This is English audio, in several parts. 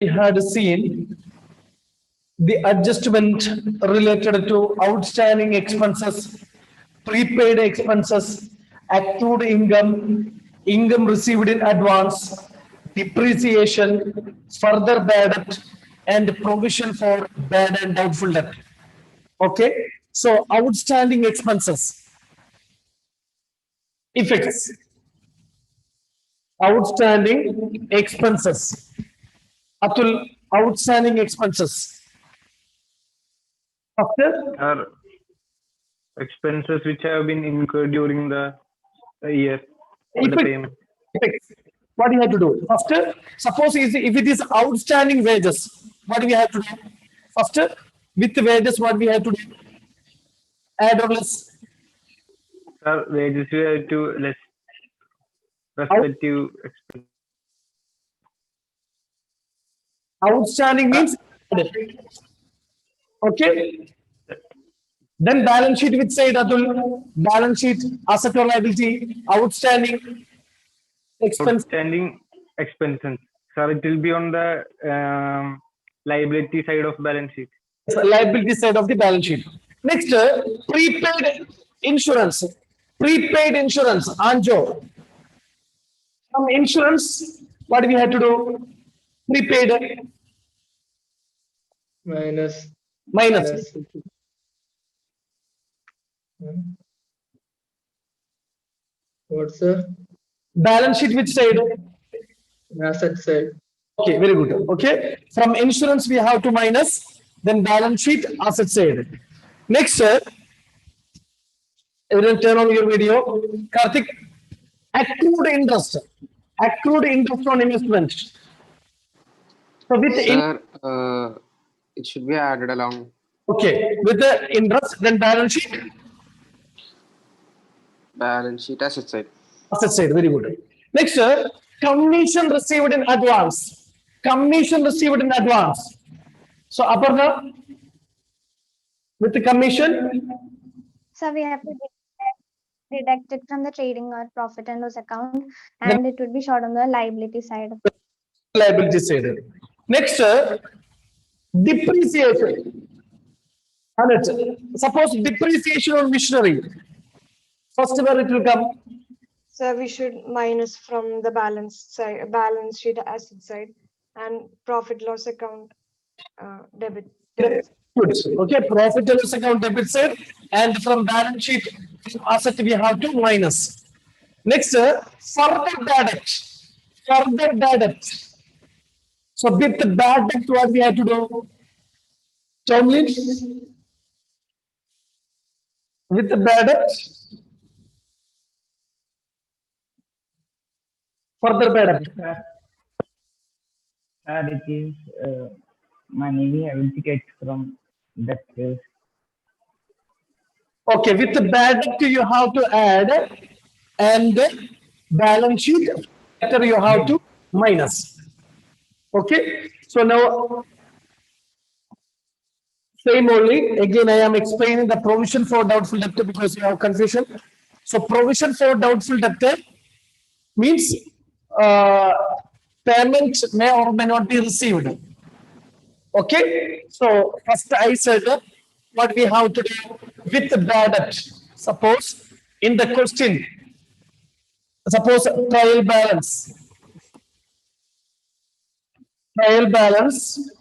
we had seen the adjustment related to outstanding expenses, prepaid expenses, accrued income, income received in advance, depreciation, further bad debt, and provision for bad and doubtful debt. Okay, so outstanding expenses, effects, outstanding expenses. Atul, outstanding expenses. After Are expenses which have been incurred during the year for the payment. effects. What do you have to do? First, suppose if it is outstanding wages, what do we have to do? First, with wages, what we have to do? Add or less? Sir, wages we have to less respective expense. Outstanding means okay. Then balance sheet which side, Atul? Balance sheet, asset or liability, outstanding expense. Outstanding expenses. Sir, it will be on the liability side of balance sheet. Liability side of the balance sheet. Next, prepaid insurance. Prepaid insurance, Anjo. Some insurance, what we had to do? Prepaid minus minus. what's the Balance sheet which side? asset side? Okay, very good. Okay, from insurance we have to minus, then balance sheet asset side. Next, everyone turn on your video. Karthik, accrued interest. Accrued interest on investment. So with Sir, it should be added along. okay, with the interest, then balance sheet Balance sheet asset side. asset side. Very good. Next, commission received in advance. Commission received in advance. So Aparna, with the commission, So we have to deduct it from the trading or profit and loss account, and it would be short on the liability side. liability side. Next, depreciation. And suppose depreciation on machinery. First where it will come. So we should minus from the balance side, balance sheet asset side, and profit loss account debit. Good. Okay, profit and loss account debit side, and from balance sheet asset we have to minus. Next, further bad debt. Further bad debt. So with the bad debt, what we have to do? Tomlin, with the bad debt, further bad debt. It is money we have to get from that place. Okay, with the bad debt you have to add, and balance sheet after you have to minus. Okay, so now same only. Again, I am explaining the provision for doubtful debt because you have confusion. So provision for doubtful debt means payment may or may not be received. Okay, so first I said what we have to do with the bad debt. Suppose in the question, suppose trial balance. Trial balance.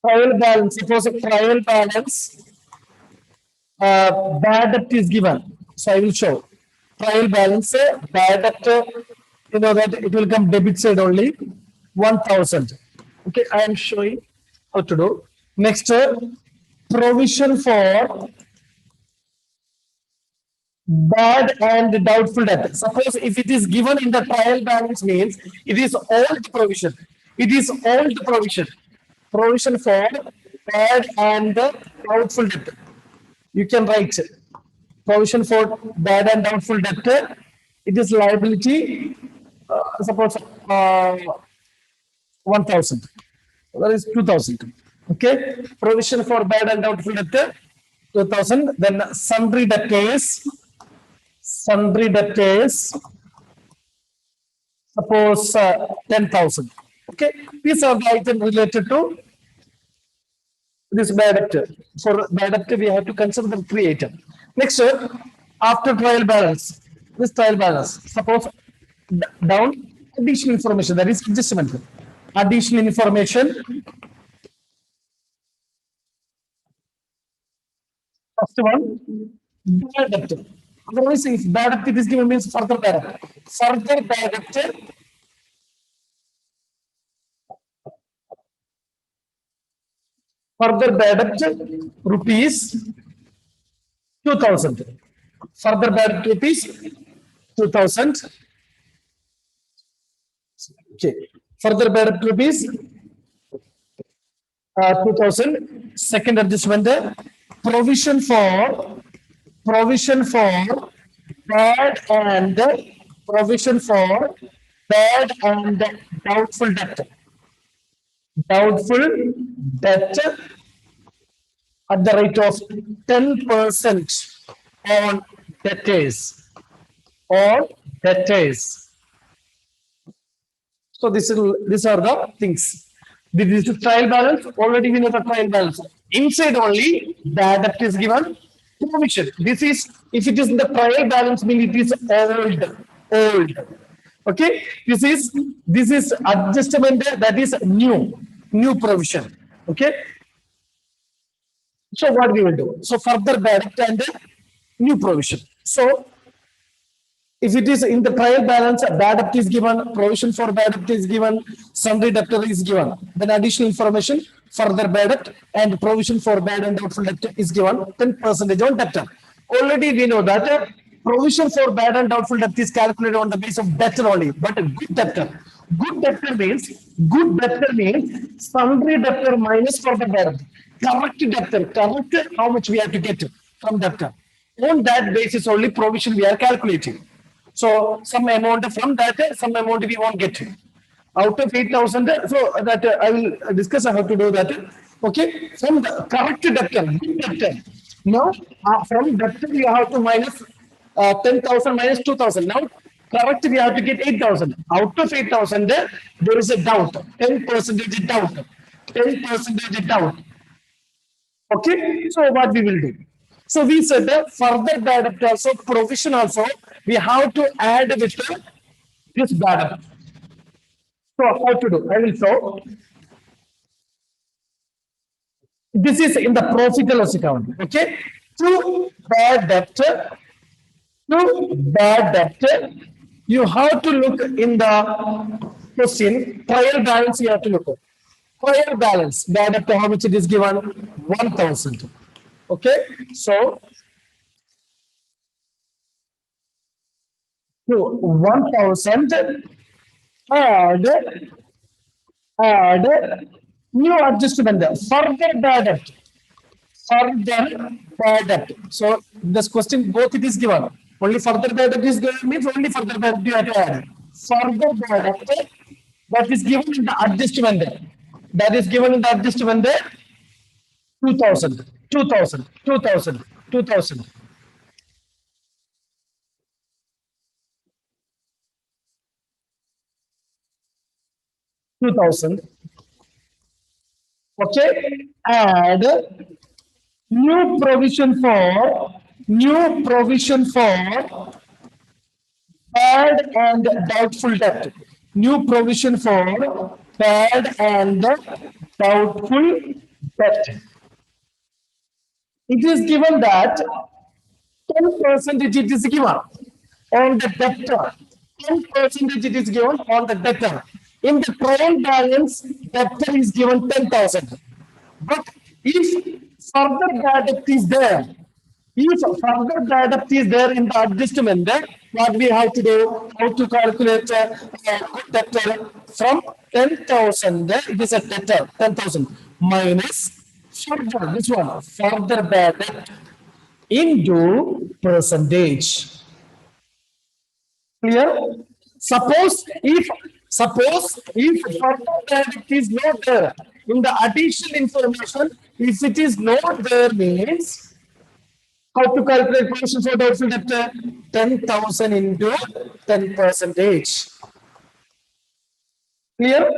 Trial balance. Suppose a trial balance. Bad debt is given. So I will show. Trial balance, bad debt, you know that it will come debit side only, 1,000. Okay, I am showing how to do. Next, provision for bad and doubtful debt. Suppose if it is given in the trial balance means it is old provision. It is old provision. Provision for bad and doubtful debt. You can write provision for bad and doubtful debt. It is liability. Suppose 1,000. That is 2,000. Okay. Provision for bad and doubtful debt 2,000. Then sundry debtors. Sundry debtors. Suppose 10,000. Okay, these are the items related to this bad debt. For bad debt, we have to consider the three items. Next, after trial balance, this trial balance, suppose down additional information, that is adjustment. Additional information. First one, bad debt. Otherwise, if bad debt is given means further bad debt. Further bad debt. Further bad debt rupees 2,000. Further bad debt rupees 2,000. Okay. Further bad debt rupees 2,000. Second adjustment, provision for bad and provision for bad and doubtful debt. Doubtful debt at the rate of 10% on debtors. On debtors. So these are the things. This is trial balance. Already we know the trial balance. Inside only bad debt is given. Provision. This is, if it is in the trial balance, mean it is old. Okay. This is adjustment that is new provision. Okay. So what we will do? So further bad debt and new provision. So if it is in the trial balance, bad debt is given, provision for bad debt is given, sundry debtor is given, then additional information, further bad debt and provision for bad and doubtful debt is given, 10% on debtor. Already we know that provision for bad and doubtful debt is calculated on the basis of debtor only, but a good debtor. Good debtor means sundry debtor minus for the bad debt. Correct debtor, correct how much we have to get from debtor. On that basis only provision we are calculating. So some amount from that, some amount we won't get. Out of 8,000, so that I will discuss how to do that. Okay, from the correct debtor, good debtor. Now from debtor you have to minus 10,000 minus 2,000. Now correct we have to get 8,000. Out of 8,000 there is a doubt, 10% doubt, 10% doubt. Okay, so what we will do? So we said that further bad debt also, provision also, we have to add with this bad debt. So how to do? I will show. This is in the profit and loss account. Okay, to bad debt, you have to look in the question, trial balance you have to look at. Trial balance, bad debt, how much it is given? 1,000. Okay, so 1,000 add new adjustment, further bad debt. So this question both it is given. Only further bad debt is given means only further bad debt you have to add. Further bad debt that is given in the adjustment there. That is given in the adjustment there. 2,000. 2,000. Okay, add new provision for bad and doubtful debt. New provision for bad and doubtful debt. It is given that 10% it is given on the debtor. 10% it is given on the debtor. In the trial balance, debtor is given 10,000. But if further bad debt is there, in the adjustment, then what we have to do, how to calculate good debtor from 10,000, it is a debtor, 10,000 minus further, this one, further bad debt into percentage. Clear? Suppose if further bad debt is not there, in the additional information, if it is not there means, how to calculate provision for doubtful debt? 10,000 into 10%. Clear?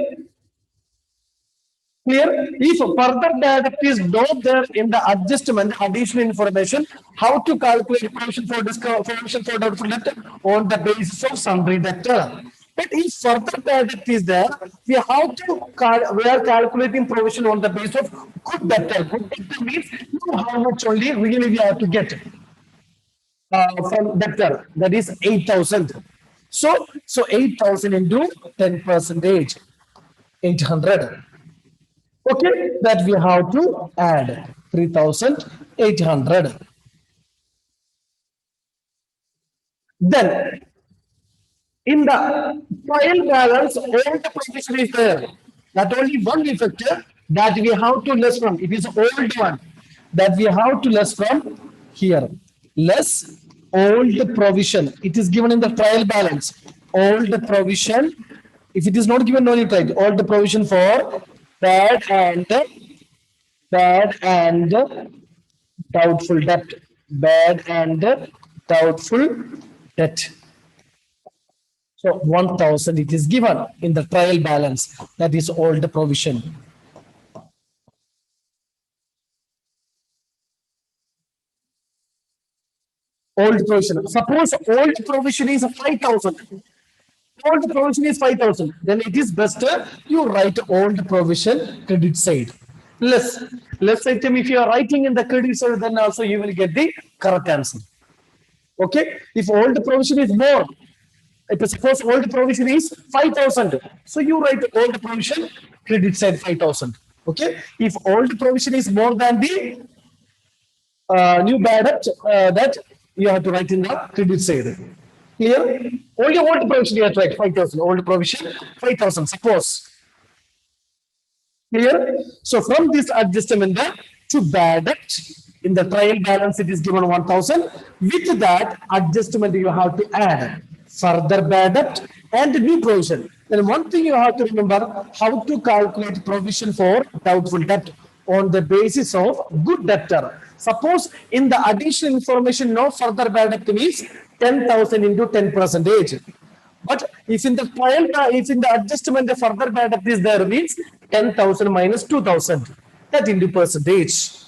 Clear? If further data is not there in the adjustment, additional information, how to calculate provision for doubtful debt on the basis of sundry debtor. But if further data is there, we we are calculating provision on the basis of good debtor. Good debtor means how much only really we have to get from debtor. That is 8,000. So 8,000 into 10 percentage, 800. Okay, that we have to add 3,800. Then, in the trial balance, all the provision is there. Not only one effect that we have to less from. It is old one that we have to less from here. Less old provision. It is given in the trial balance. Old provision. If it is not given, no need to write. Old provision for bad and doubtful debt. Bad and doubtful debt. So 1,000 it is given in the trial balance. That is all the provision. Old provision. Suppose old provision is 5,000. Old provision is 5,000. Then it is best you write old provision credit side. Less item, if you are writing in the credit side, then also you will get the correct answer. Okay. If old provision is more, if suppose old provision is 5,000, so you write old provision credit side 5,000. Okay. If old provision is more than the new bad debt, that you have to write in the credit side. Clear? Only old provision you have to write 5,000. Old provision 5,000. Suppose. Clear? So from this adjustment to bad debt, in the trial balance it is given 1,000. With that adjustment you have to add further bad debt and new provision. Then one thing you have to remember, how to calculate provision for doubtful debt on the basis of good debtor. Suppose in the additional information no further bad debt means 10,000 into 10 percentage. But if in the trial, if in the adjustment the further bad debt is there means 10,000 minus 2,000, that into percentage.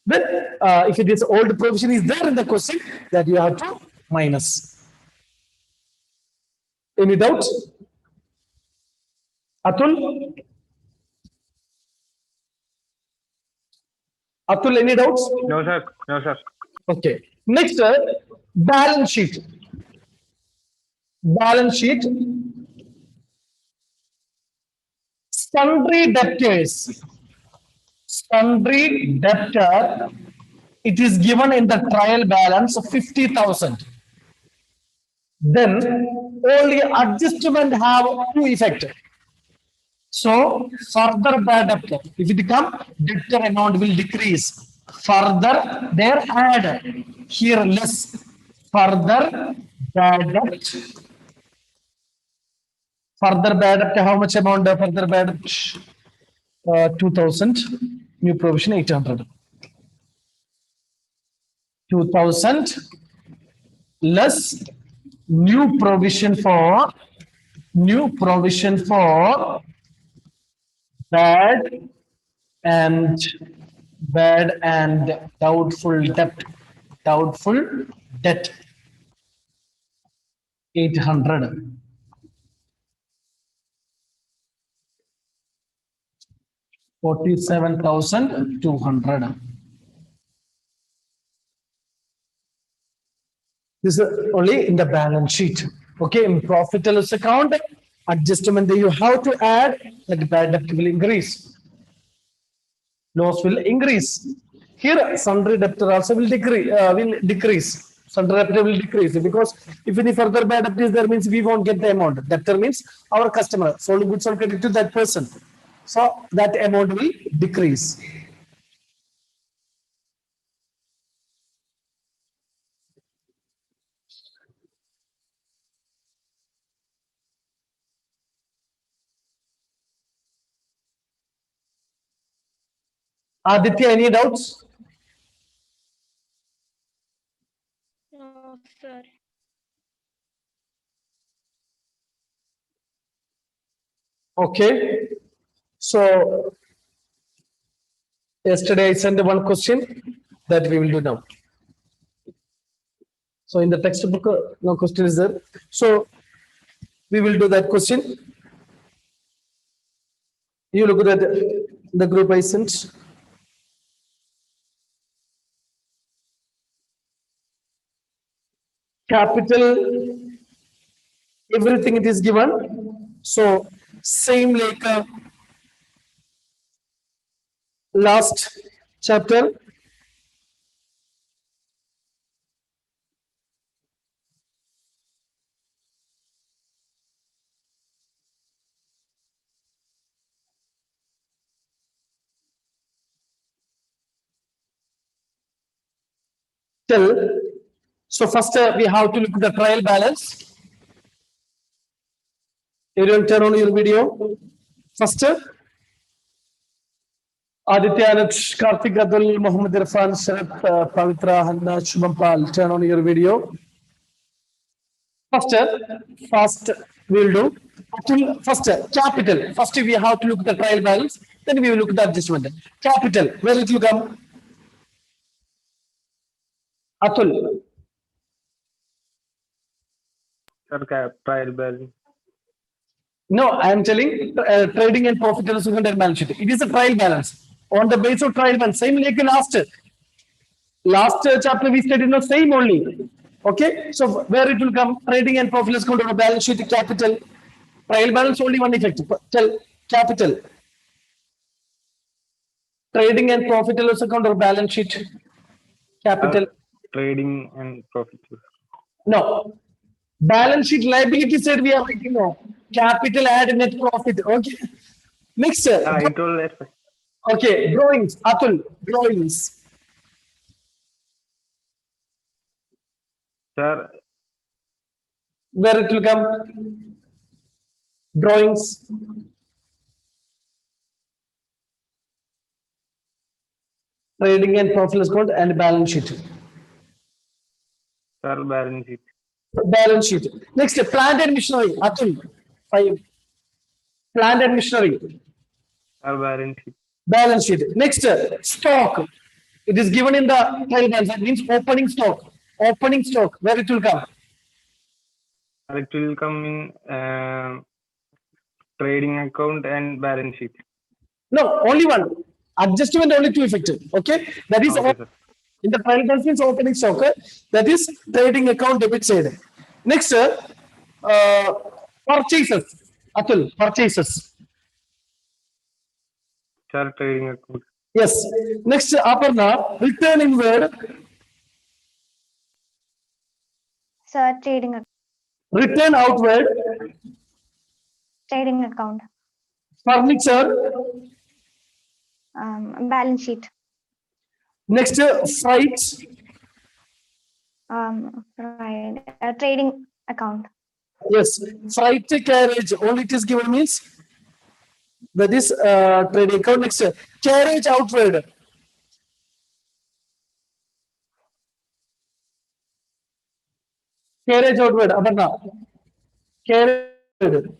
Then if it is old provision is there in the question, that you have to minus. Any doubt? Atul? Atul, any doubts? No, sir. No, sir. Okay. Next, balance sheet. Balance sheet. Sundry debtors. Sundry debtor. It is given in the trial balance of 50,000. Then only adjustment have two effect. So further bad debt, if it come, debtor amount will decrease. Further, there add here less. Further bad debt. Further bad debt, how much amount of further bad debt? 2,000. New provision 800. 2,000 less new provision for bad and doubtful debt 800. $47,200. This is only in the balance sheet. Okay, in profit and loss account, adjustment that you have to add, that bad debt will increase. Loss will increase. Here, sundry debtor also will decrease. Sundry debtor will decrease because if any further bad debt is there means we won't get the amount. Debtor means our customer sold goods on credit to that person. So that amount will decrease. Aditya, any doubts? No, sir. Okay. So yesterday I sent one question that we will do now. So in the textbook, no question is there. So we will do that question. You look at the group I sent. Capital, everything it is given. So same like last chapter. Till. So first we have to look at the trial balance. Everyone turn on your video. First, Aditya, Anuj, Karthik, Adul, Mohammed Irfan, Sharat, Pavitra, Hanna, Shubham Pal, turn on your video. First we will do. First, capital. First we have to look at the trial balance. Then we will look at the adjustment. Capital. Where it will come? Atul. Sir, trial balance. No, I am telling trading and profit and loss account and balance sheet. It is a trial balance. On the basis of trial balance, same like last chapter we studied the same only. Okay, so where it will come? Trading and profit and loss account on the balance sheet, capital. Trial balance only one effect. Tell capital. Trading and profit and loss account or balance sheet, capital. Trading and profit. No. Balance sheet liability side we are writing now. Capital add net profit. Okay. Next. I told that. Okay. Drawings. Atul. Drawings. Sir, Where it will come? Drawings. Trading and profit account and balance sheet. sir, balance sheet. Balance sheet. Next, plant and machinery. Atul. 5. Plant and machinery. Sir, balance sheet. Balance sheet. Next, stock. It is given in the trial balance. That means opening stock. Opening stock. Where it will come? It will come in trading account and balance sheet. No, only one. Adjustment only two effective. Okay. That is Okay, sir. in the trial balance means opening stock. That is trading account debit side. Next, purchases. Atul, purchases. Sir, trading account. Yes. Next, Aparna, return inward. Sir, Return outward. trading account, Furniture. balance sheet, Next, freight. trading account, Yes. Freight carriage. Only it is given means that is trading account. Next, carriage outward. Carriage outward. Aparna. Carriage outward.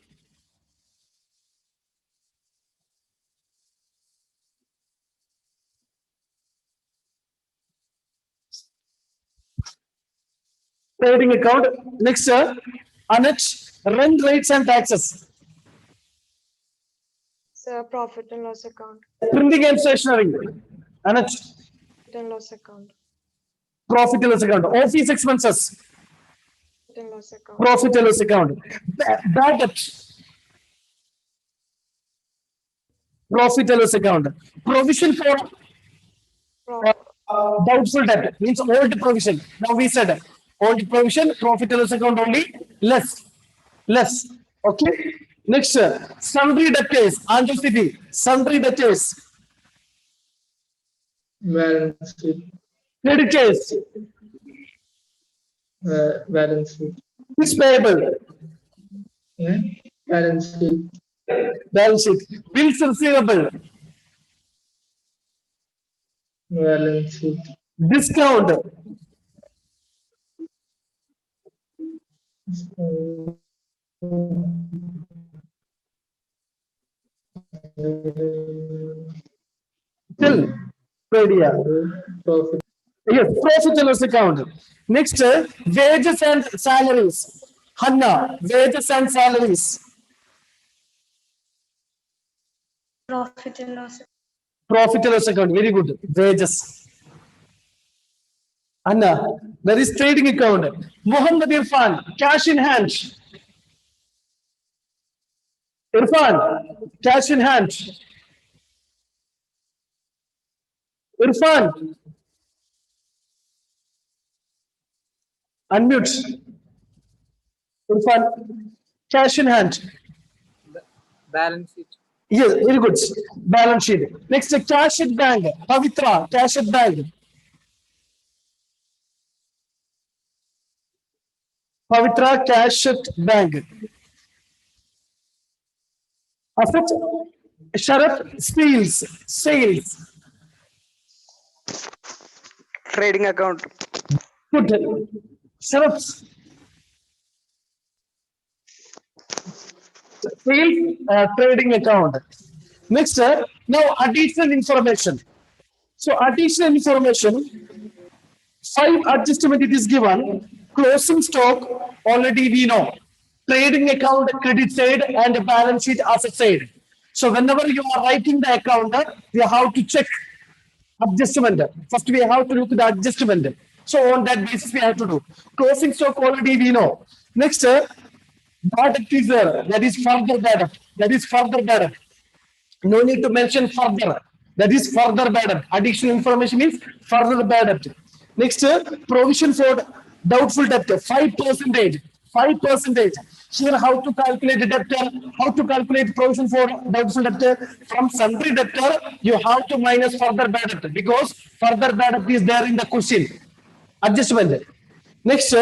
Trading account. Next, Anuj, rent rates and taxes. Sir, profit and loss account, Printing and stationery. Anuj, profit and loss account, profit and loss account. Office expenses. profit and loss account, Profit and loss account. Bad debt. Profit and loss account. Provision for profit, doubtful debt means old provision. Now we said old provision, profit and loss account only less. Okay. Next, sundry debtors, Andhra City, sundry debtors, balance sheet, creditors, balance sheet, is payable, yeah, balance sheet, balance sheet, bills receivable, balance sheet, discount, Still, idea. Profit. Yes, profit and loss account. Next, wages and salaries. Hanna, wages and salaries. Profit and loss. Profit and loss account. Very good. Wages. Anna, there is trading account. Muhammad Irfan, cash in hand. Irfan, cash in hand. Irfan, unmute. Irfan, cash in hand. Balance sheet. Yes, very good. Balance sheet. Next, cash at bank. Pavitra, cash at bank. Pavitra, cash at bank. Asset, Sharath, sales. Trading account. Good. Sharath. Sales, trading account. Next, now additional information. So additional information, 5 adjustment it is given. Closing stock, already we know. Trading account, credit side and balance sheet asset side. So whenever you are writing the account, we have to check adjustment. First we have to look at the adjustment. So on that basis we have to do. Closing stock already we know. Next, bad debt is there. That is further bad debt. That is further bad debt. No need to mention further. That is further bad debt. Additional information is further bad debt. Next, provision for doubtful debt, 5%. 5%. Here, how to calculate the debtor, how to calculate provision for doubtful debtor. From sundry debtor, you have to minus further bad debt because further bad debt is there in the question. Adjustment. Next,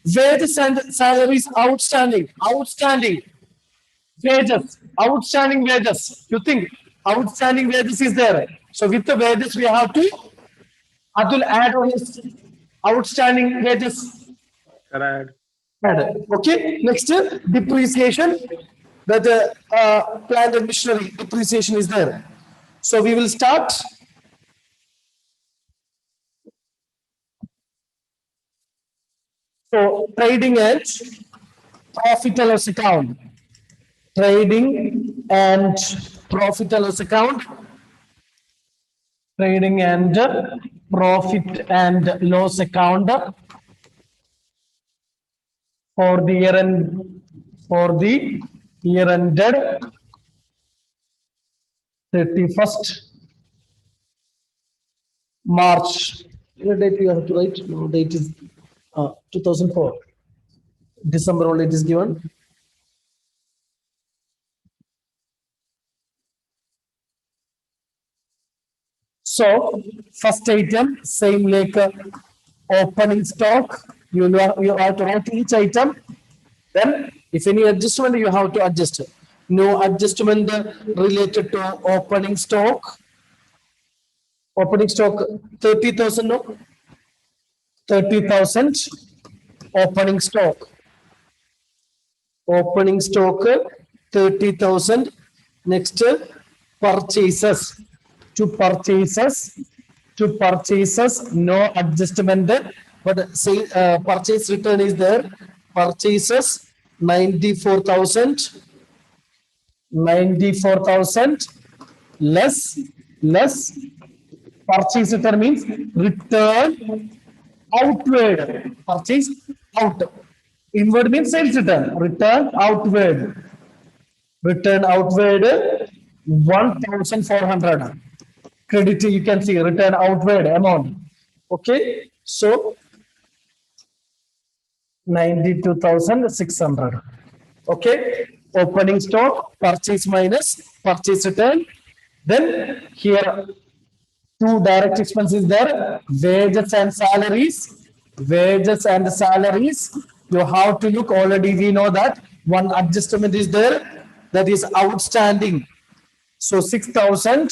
wages and salaries outstanding. Outstanding. Wages, outstanding wages. You think outstanding wages is there. So with the wages, we have to Atul add on his outstanding wages. Add. Add. Okay. Next, depreciation. That plant and machinery depreciation is there. So we will start. So trading and profit and loss account. Trading and profit and loss account. Trading and profit and loss account for the year end, for the year ended 31st March. What date you have to write? No, date is 2004. December only it is given. So first item, same like opening stock. You have to write each item. Then if any adjustment, you have to adjust. No adjustment related to opening stock. Opening stock 30,000, no? 30,000 opening stock. Opening stock 30,000. Next, purchases. To purchases, no adjustment, but say purchase return is there. Purchases 94,000 less purchase return means return outward. Purchase out. Inward means sales return. Return outward. Return outward 1,400. Credit, you can see return outward amount. Okay, so 92,600. Okay, opening stock, purchase minus purchase return. Then here 2 direct expenses there, wages and salaries. Wages and salaries. You have to look, already we know that one adjustment is there, that is outstanding. So 6,000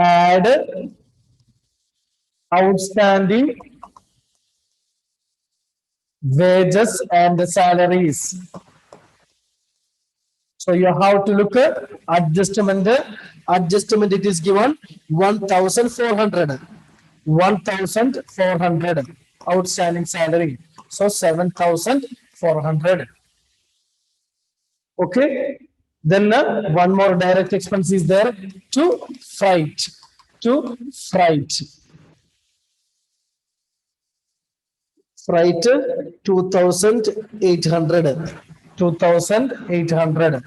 add outstanding wages and salaries. So you have to look at adjustment. Adjustment it is given 1,400. 1,400 outstanding salary. So 7,400. Okay. Then one more direct expense is there to freight. To freight. Freight 2,800. 2,800.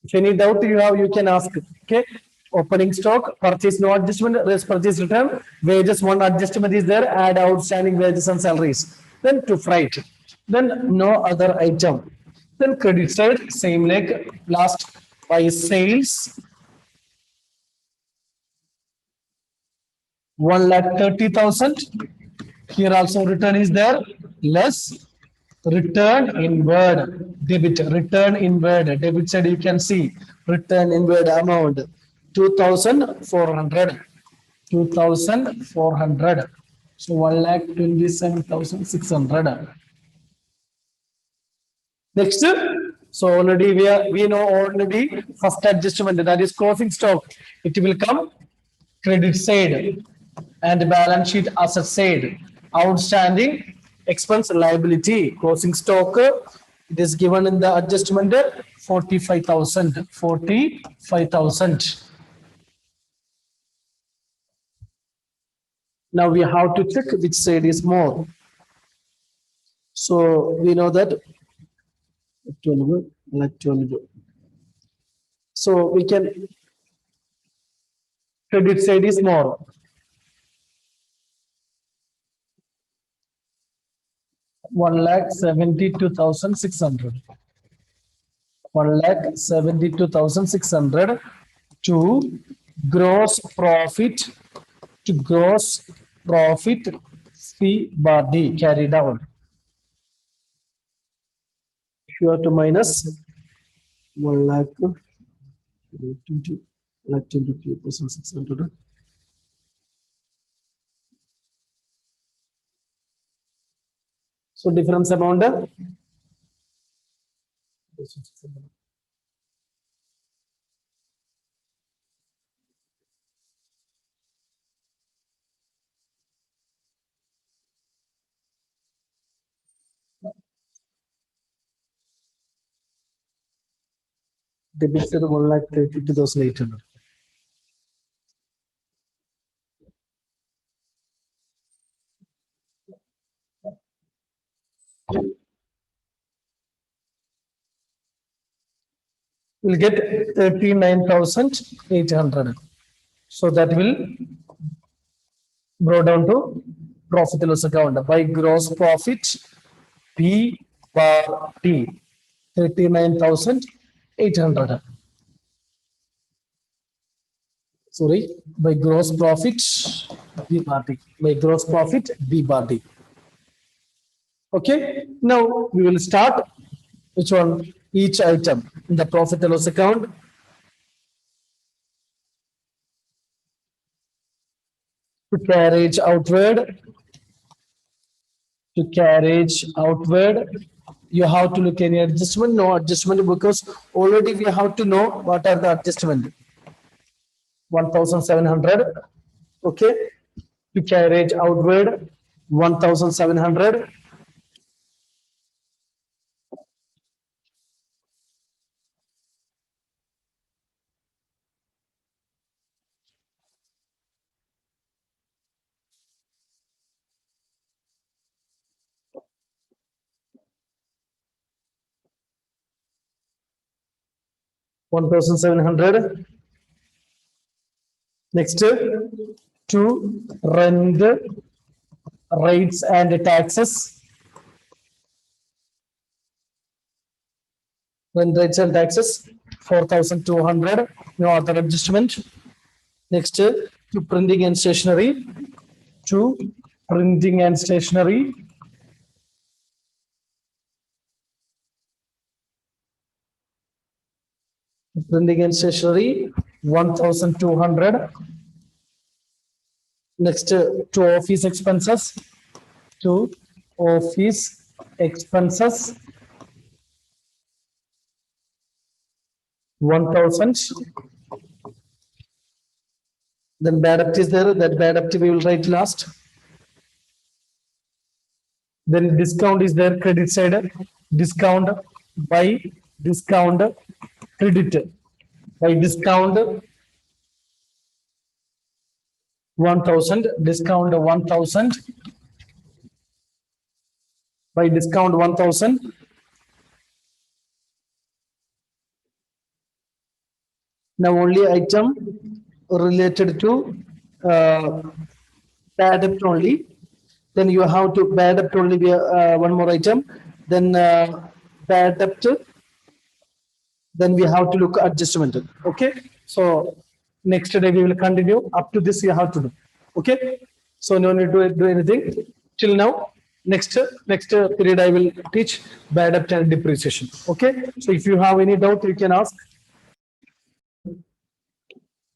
If any doubt you have, you can ask. Okay. Opening stock, purchase no adjustment, rest purchase return, wages one adjustment is there, add outstanding wages and salaries. Then to freight. Then no other item. Then credit side, same like last by sales. 1,30,000. Here also return is there, less return inward debit, return inward debit side you can see return inward amount 2,400. 2,400. So 1,27,600. Next, so already we know already first adjustment, that is closing stock. It will come credit side and balance sheet asset side. Outstanding expense liability closing stock. It is given in the adjustment 45,000. 45,000. Now we have to check which side is more. So we know that 12, like 12. So we can credit side is more. 1,72,600. 1,72,600 to gross profit, to gross profit C bar D carried out. Sure to minus 1,23,600. So difference amount debit side 1,32,800. We'll get 39,800. So that will brought down to profit and loss account by gross profit P bar T 39,800. Sorry, by gross profit B bar T, by gross profit B bar T. Okay, now we will start which one each item in the profit and loss account. To carriage outward, to carriage outward, you have to look any adjustment, no adjustment, because already we have to know what are the adjustment. 1,700. Okay, to carriage outward 1,700. $1,700. Next, to rent rates and taxes. Rent rates and taxes 4,200. No other adjustment. Next, to printing and stationery. To printing and stationery. Printing and stationery 1,200. Next, to office expenses. To office expenses 1,000. Then bad debt is there, that bad debt we will write last. Then discount is there, credit side, discount by discount, credit by discount 1,000, discount 1,000 by discount 1,000. Now only item related to bad debt only. Then you have to bad debt only be one more item. Then bad debt. Then we have to look adjustment. Okay. So next day we will continue. Up to this you have to do. Okay. So no need to do anything till now. Next period I will teach bad debt and depreciation. Okay. So if you have any doubt you can ask.